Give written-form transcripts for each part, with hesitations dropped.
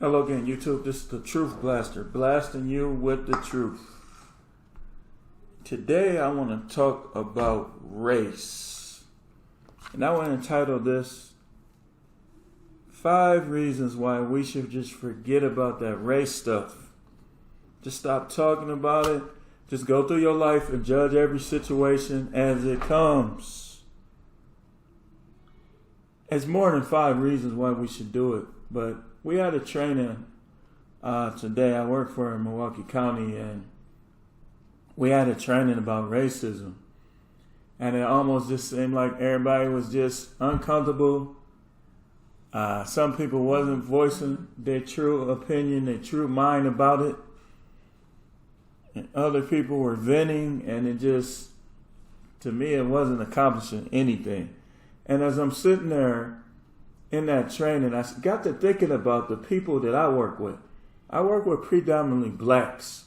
Hello again, YouTube. This is the Truth Blaster, blasting you with the truth. Today I want to talk about race. And I want to entitle this 5 Reasons Why We Should Just Forget About That Race Stuff. Just stop talking about it. Just go through your life and judge every situation as it comes. It's more than 5 reasons why we should do it, but we had a training today. I work for Milwaukee County, and we had a training about racism. And it almost just seemed like everybody was just uncomfortable. Some people wasn't voicing their true opinion, their true mind about it. And other people were venting, and it just, to me, it wasn't accomplishing anything. And as I'm sitting there in that training, I got to thinking about the people that I work with. I work with predominantly blacks.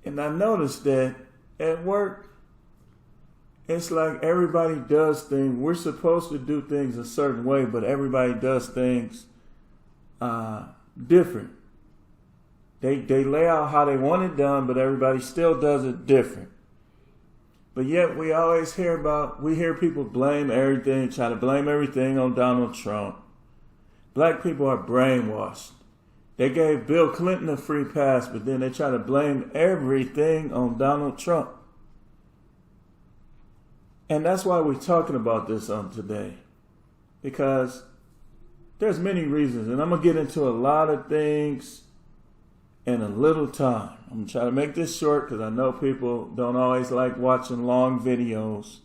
And I noticed that at work, it's like everybody does things. We're supposed to do things a certain way, but everybody does things different. They lay out how they want it done, but everybody still does it different. But yet we always hear people blame everything, try to blame everything on Donald Trump. Black people are brainwashed. They gave Bill Clinton a free pass, but then they try to blame everything on Donald Trump. And that's why we're talking about this today. Because there's many reasons, and I'm going to get into a lot of things in a little time. I'm going to try to make this short because I know people don't always like watching long videos.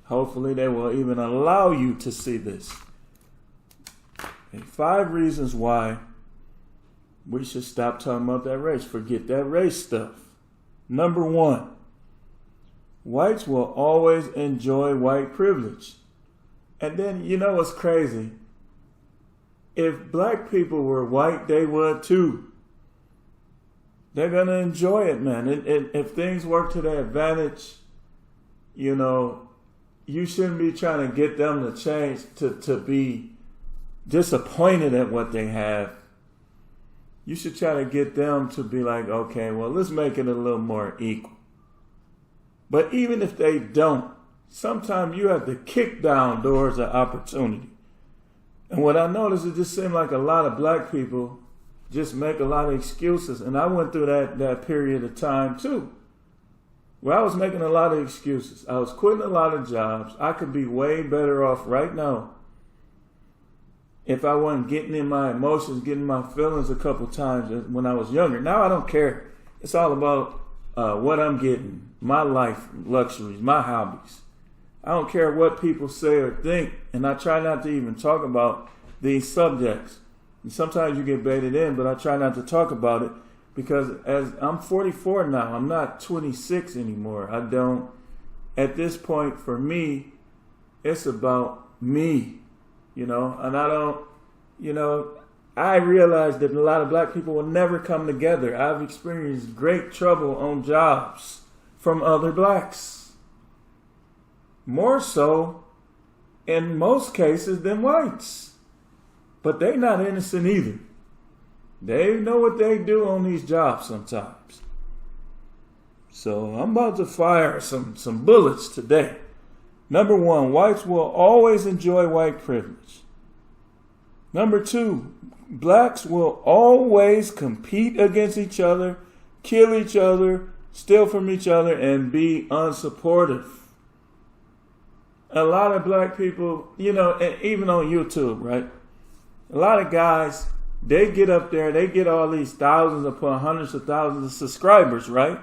Hopefully they will even allow you to see this. Okay, 5 reasons why we should stop talking about that race. Forget that race stuff. Number 1, whites will always enjoy white privilege. And then, you know what's crazy? If black people were white, they would too. They're going to enjoy it, man. If things work to their advantage, you know, you shouldn't be trying to get them to change, to be disappointed at what they have. You should try to get them to be like, okay, well, let's make it a little more equal. But even if they don't, sometimes you have to kick down doors of opportunity. And what I noticed, it just seemed like a lot of black people just make a lot of excuses. And I went through that period of time too, where I was making a lot of excuses. I was quitting a lot of jobs. I could be way better off right now if I wasn't getting in my emotions, getting my feelings a couple times when I was younger. Now I don't care. It's all about what I'm getting, my life luxuries, my hobbies. I don't care what people say or think, and I try not to even talk about these subjects. And sometimes you get baited in, but I try not to talk about it because as I'm 44 now, I'm not 26 anymore. At this point for me, it's about me, you know, and I realize that a lot of black people will never come together. I've experienced great trouble on jobs from other blacks. More so in most cases than whites. But they're not innocent either. They know what they do on these jobs sometimes. So I'm about to fire some bullets today. Number 1, whites will always enjoy white privilege. Number 2, blacks will always compete against each other, kill each other, steal from each other, and be unsupportive. A lot of black people, you know, and even on YouTube, right? A lot of guys, they get up there, they get all these thousands upon hundreds of thousands of subscribers, right?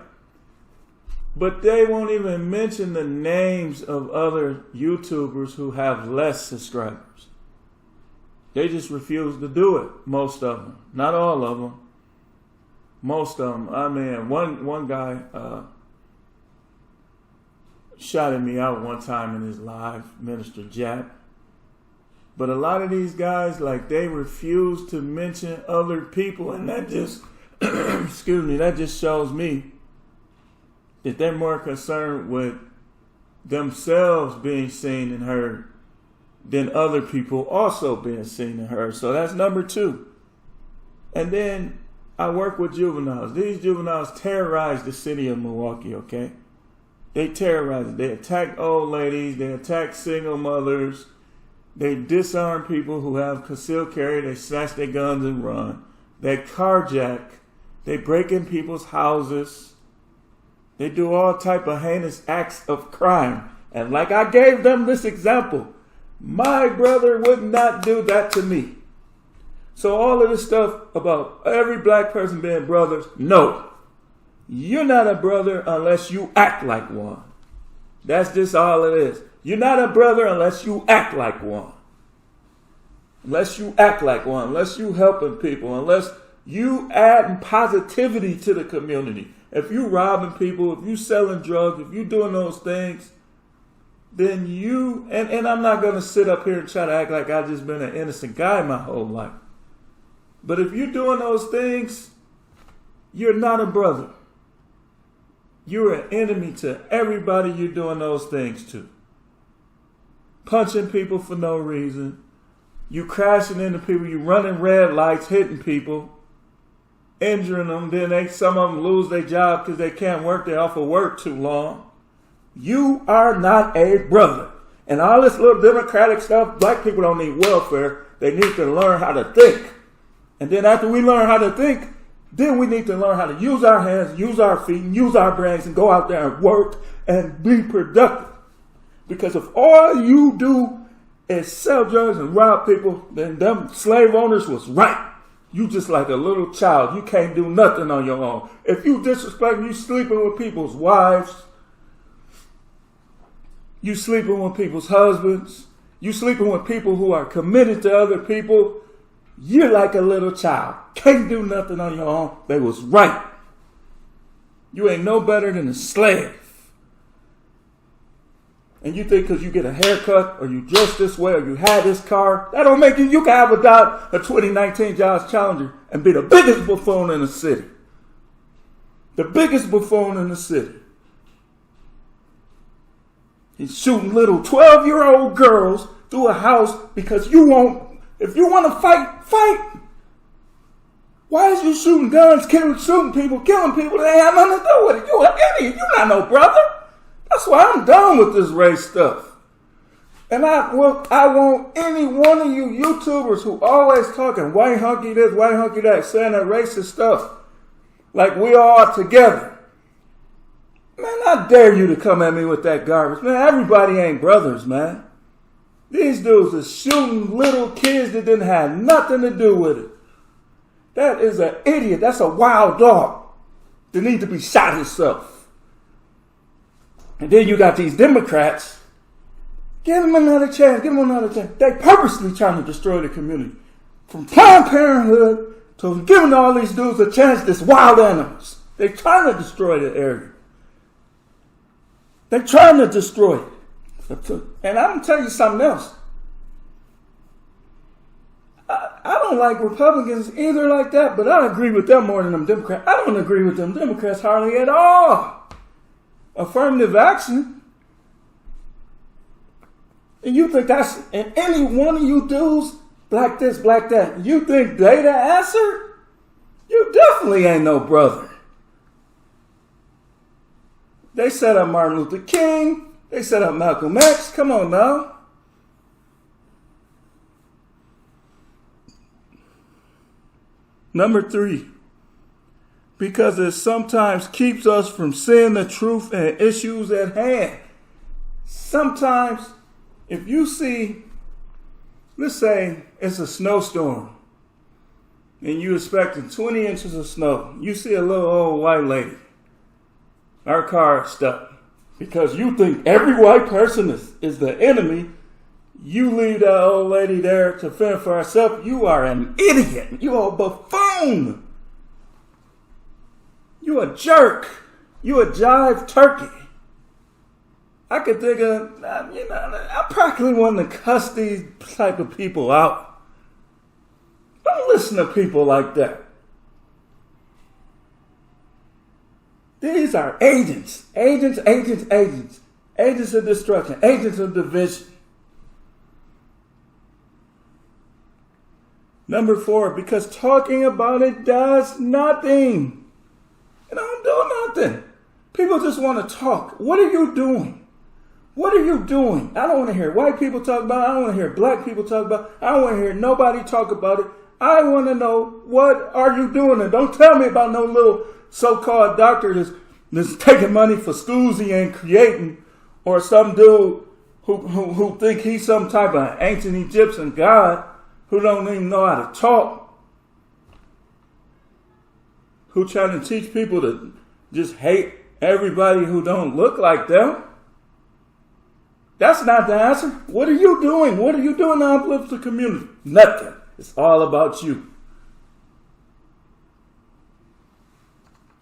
But they won't even mention the names of other YouTubers who have less subscribers. They just refuse to do it, most of them. Not all of them. Most of them. I mean, one guy shouted me out one time in his live, Minister Jack. But a lot of these guys, like, they refuse to mention other people, and that just, that just shows me that they're more concerned with themselves being seen and heard than other people also being seen and heard. So that's number two. And then I work with juveniles. These juveniles terrorize the city of Milwaukee, okay? They terrorize it. They attack old ladies. They attack single mothers. They disarm people who have concealed carry. They snatch their guns and run. They carjack. They break in people's houses. They do all type of heinous acts of crime. And like I gave them this example, my brother would not do that to me. So all of this stuff about every black person being brothers, no. You're not a brother unless you act like one. That's just all it is. You're not a brother unless you act like one. Unless you act like one. Unless you helping people. Unless you adding positivity to the community. If you robbing people, if you selling drugs, if you doing those things, then you, and I'm not going to sit up here and try to act like I've just been an innocent guy my whole life. But if you're doing those things, you're not a brother. You're an enemy to everybody you're doing those things to. Punching people for no reason. You crashing into people. You running red lights, hitting people, injuring them. Then some of them lose their job because they can't work. They're off of work too long. You are not a brother. And all this little democratic stuff, black people don't need welfare. They need to learn how to think. And then after we learn how to think, then we need to learn how to use our hands, use our feet, and use our brains and go out there and work and be productive. Because if all you do is sell drugs and rob people, then them slave owners was right. You just like a little child. You can't do nothing on your own. If you disrespect, you sleeping with people's wives. You sleeping with people's husbands. You sleeping with people who are committed to other people. You're like a little child. Can't do nothing on your own. They was right. You ain't no better than a slave. And you think because you get a haircut or you dress this way or you have this car, that don't make you can have a 2019 Dodge Challenger and be the biggest buffoon in the city. The biggest buffoon in the city. He's shooting little 12-year-old girls through a house because you won't. If you want to fight, fight. Why is you shooting guns, shooting people, killing people that ain't have nothing to do with it? You an idiot. You're not no brother. That's why I'm done with this race stuff. And I want any one of you YouTubers who always talking white hunky this, white hunky that, saying that racist stuff, like we all are together. Man, I dare you to come at me with that garbage. Man, everybody ain't brothers, man. These dudes are shooting little kids that didn't have nothing to do with it. That is an idiot. That's a wild dog that need to be shot himself. And then you got these Democrats. Give them another chance. Give them another chance. They purposely trying to destroy the community. From Planned Parenthood to giving all these dudes a chance, this wild animals. They're trying to destroy the area. They're trying to destroy it. And I'm going to tell you something else. I don't like Republicans either like that, but I agree with them more than them Democrats. I don't agree with them Democrats hardly at all. Affirmative action. And you think that's, and any one of you dudes, black this, black that, you think they the answer? You definitely ain't no brother. They set up Martin Luther King. They set up Malcolm X. Come on now. Number 3. Because it sometimes keeps us from seeing the truth and issues at hand. Sometimes, if you see, let's say it's a snowstorm, and you're expecting 20 inches of snow. You see a little old white lady. Our car is stuck. Because you think every white person is the enemy, you leave that old lady there to fend for herself. You are an idiot. You are a buffoon. You a jerk. You a jive turkey. I could think of, I practically want to cuss these type of people out. Don't listen to people like that. These are agents. Agents of destruction. Agents of division. Number 4, because talking about it does nothing. It don't do nothing. People just want to talk. What are you doing? What are you doing? I don't want to hear white people talk about it. I don't want to hear black people talk about it. I don't want to hear nobody talk about it. I want to know, what are you doing? And don't tell me about no little so-called doctor that's taking money for schools he ain't creating, or some dude who think he's some type of ancient Egyptian god who don't even know how to talk, who trying to teach people to just hate everybody who don't look like them. That's not the answer. What are you doing? What are you doing to uplift the community? Nothing. It's all about you.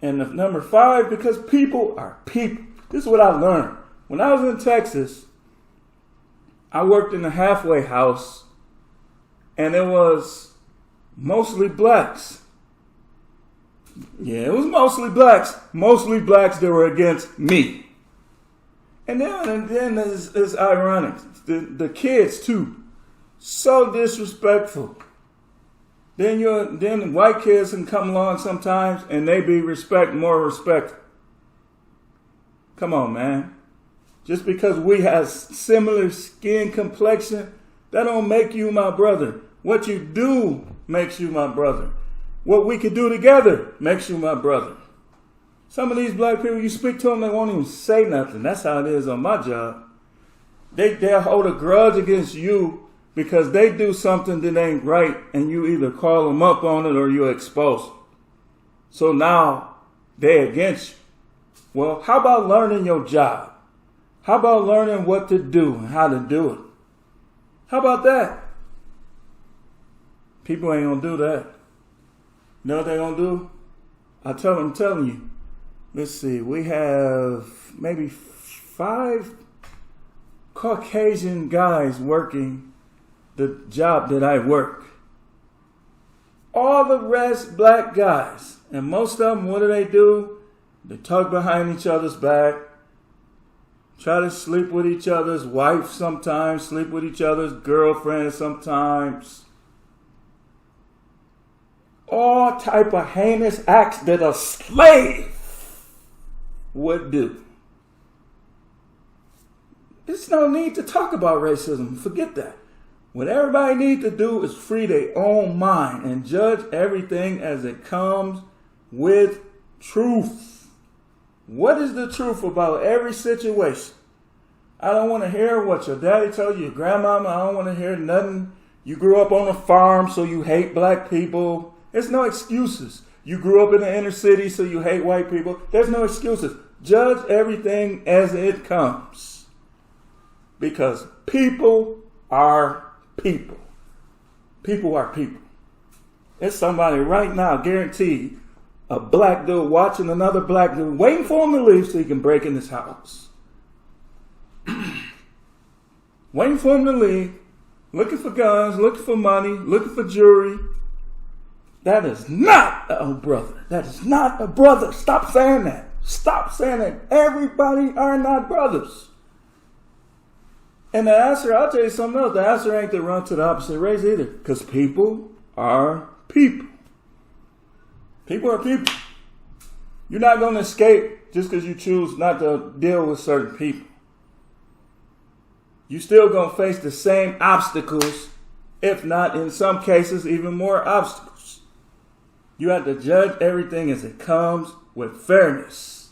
And number 5, because people are people. This is what I learned. When I was in Texas, I worked in a halfway house, and it was mostly blacks. Yeah, it was mostly blacks. Mostly blacks that were against me. And then it's ironic. The kids, too. So disrespectful. Then white kids can come along sometimes and they be more respectful. Come on, man. Just because we have similar skin complexion, that don't make you my brother. What you do makes you my brother. What we could do together makes you my brother. Some of these black people, you speak to them, they won't even say nothing. That's how it is on my job. They'll hold a grudge against you because they do something that ain't right, and you either call them up on it or you expose them. So now they're against you. Well, how about learning your job? How about learning what to do and how to do it? How about that? People ain't gonna do that. You know what they gonna do? I'm telling you. Let's see, we have maybe 5 Caucasian guys working the job that I work. All the rest black guys. And most of them, what do? They talk behind each other's back. Try to sleep with each other's wife sometimes. Sleep with each other's girlfriend sometimes. All type of heinous acts that a slave would do. There's no need to talk about racism. Forget that. What everybody needs to do is free their own mind and judge everything as it comes with truth. What is the truth about every situation? I don't want to hear what your daddy told you, your grandmama. I don't want to hear nothing. You grew up on a farm, so you hate black people. There's no excuses. You grew up in the inner city, so you hate white people. There's no excuses. Judge everything as it comes. Because people are people. People are people. There's somebody right now, guaranteed, a black dude watching another black dude, waiting for him to leave so he can break in his house. Waiting for him to leave, looking for guns, looking for money, looking for jewelry. That is not a brother. That is not a brother. Stop saying that. Stop saying that. Everybody are not brothers. And the answer, I'll tell you something else. The answer ain't to run to the opposite race either. Because people are people. People are people. You're not going to escape just because you choose not to deal with certain people. You still going to face the same obstacles, if not in some cases even more obstacles. You have to judge everything as it comes with fairness.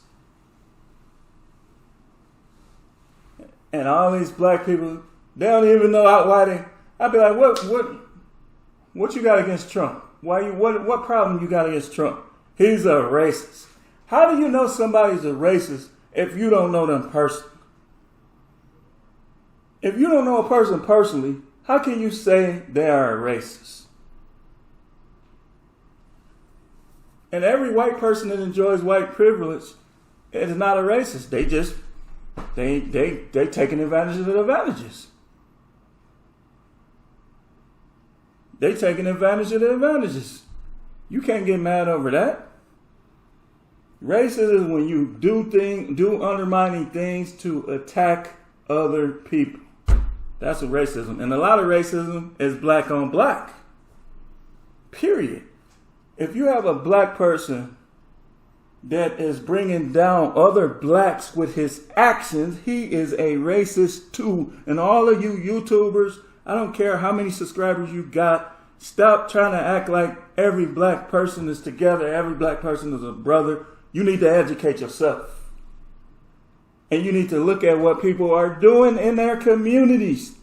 And all these black people, they don't even know why they. I'd be like, what you got against Trump? What problem you got against Trump? He's a racist. How do you know somebody's a racist if you don't know them personally? If you don't know a person personally, how can you say they are a racist? And every white person that enjoys white privilege is not a racist. They just they taking advantage of the advantages. They taking advantage of the advantages. You can't get mad over that. Racism is when you do undermining things to attack other people. That's what racism. And a lot of racism is black on black. Period. If you have a black person that is bringing down other blacks with his actions, he is a racist too. And all of you YouTubers, I don't care how many subscribers you got, stop trying to act like every black person is together, every black person is a brother. You need to educate yourself. And you need to look at what people are doing in their communities.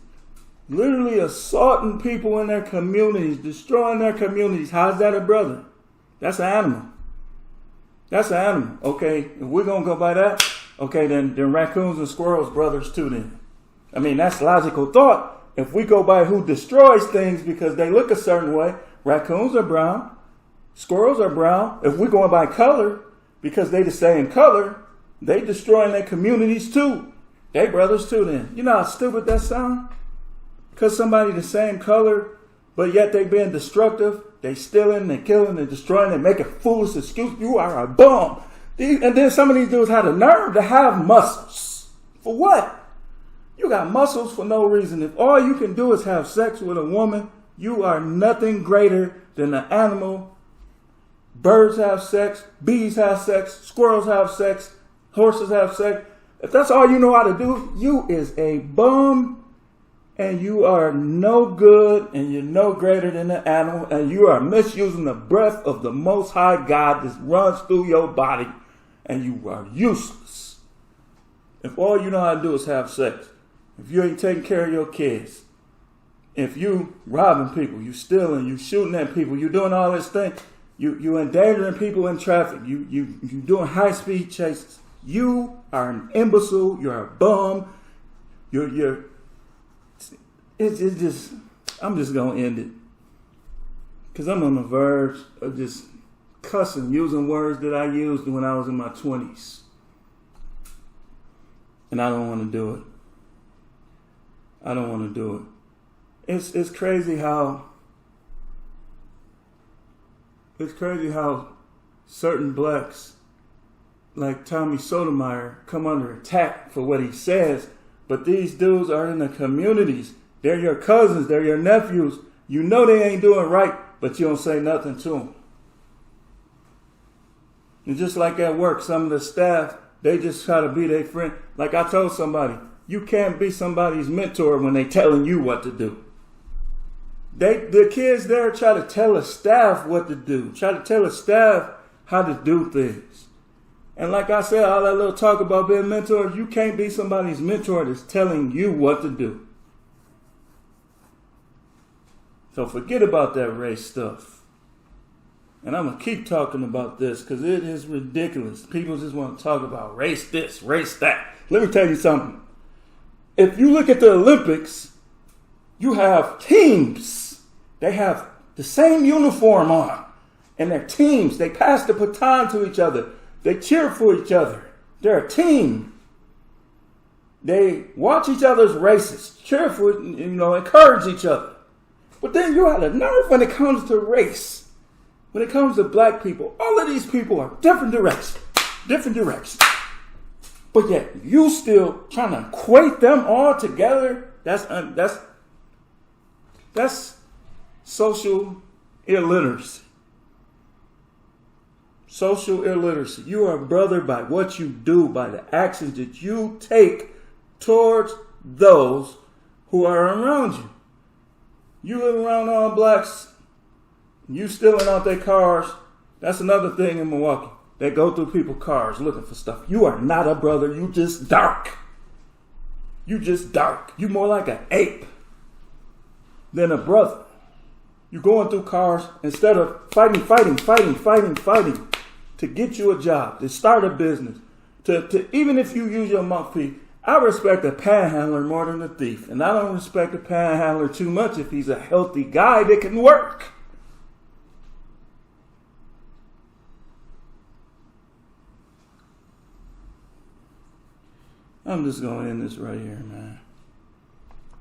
Literally assaulting people in their communities, destroying their communities. How's that a brother? That's an animal. That's an animal. Okay, if we're going to go by that, okay, then raccoons and squirrels brothers too then. I mean, that's logical thought. If we go by who destroys things because they look a certain way, raccoons are brown, squirrels are brown. If we're going by color, because they the same color, they destroying their communities too. They brothers too then. You know how stupid that sounds? Because somebody the same color, but yet they being destructive, they stealing, they killing, they destroying, they making foolish excuses. You are a bum. And then some of these dudes have the nerve to have muscles. For what? You got muscles for no reason. If all you can do is have sex with a woman, you are nothing greater than an animal. Birds have sex, bees have sex, squirrels have sex, horses have sex. If that's all you know how to do, you is a bum. And you are no good, and you're no greater than an animal, and you are misusing the breath of the Most High God that runs through your body, and you are useless. If all you know how to do is have sex, if you ain't taking care of your kids, if you robbing people, you stealing, you shooting at people, you doing all this thing, you endangering people in traffic, you doing high-speed chases, you are an imbecile, you're a bum, It's just, I'm just going to end it. Because I'm on the verge of just cussing, using words that I used when I was in my 20s. And I don't want to do it. I don't want to do it. It's crazy how certain blacks, like Tommy Sotomayor, come under attack for what he says. But these dudes are in the communities. They're your cousins. They're your nephews. You know they ain't doing right, but you don't say nothing to them. And just like at work, some of the staff, they just try to be their friend. Like I told somebody, you can't be somebody's mentor when they telling you what to do. The kids there try to tell the staff what to do. Try to tell the staff how to do things. And like I said, all that little talk about being mentors, you can't be somebody's mentor that's telling you what to do. So forget about that race stuff. And I'm going to keep talking about this because it is ridiculous. People just want to talk about race this, race that. Let me tell you something. If you look at the Olympics, you have teams. They have the same uniform on. And they're teams. They pass the baton to each other. They cheer for each other. They're a team. They watch each other's races, cheer for, encourage each other. But then you have the nerve when it comes to race. When it comes to black people, all of these people are different directions. But yet you still trying to equate them all together. That's social illiteracy. Social illiteracy. You are a brother by what you do, by the actions that you take towards those who are around you. You live around all blacks, you stealing out their cars. That's another thing in Milwaukee. They go through people's cars looking for stuff. You are not a brother. You just dark. You more like an ape than a brother. You going through cars instead of fighting to get you a job, to start a business, to even if you use your mouthpiece. I respect a panhandler more than a thief. And I don't respect a panhandler too much if he's a healthy guy that can work. I'm just going to end this right here, man.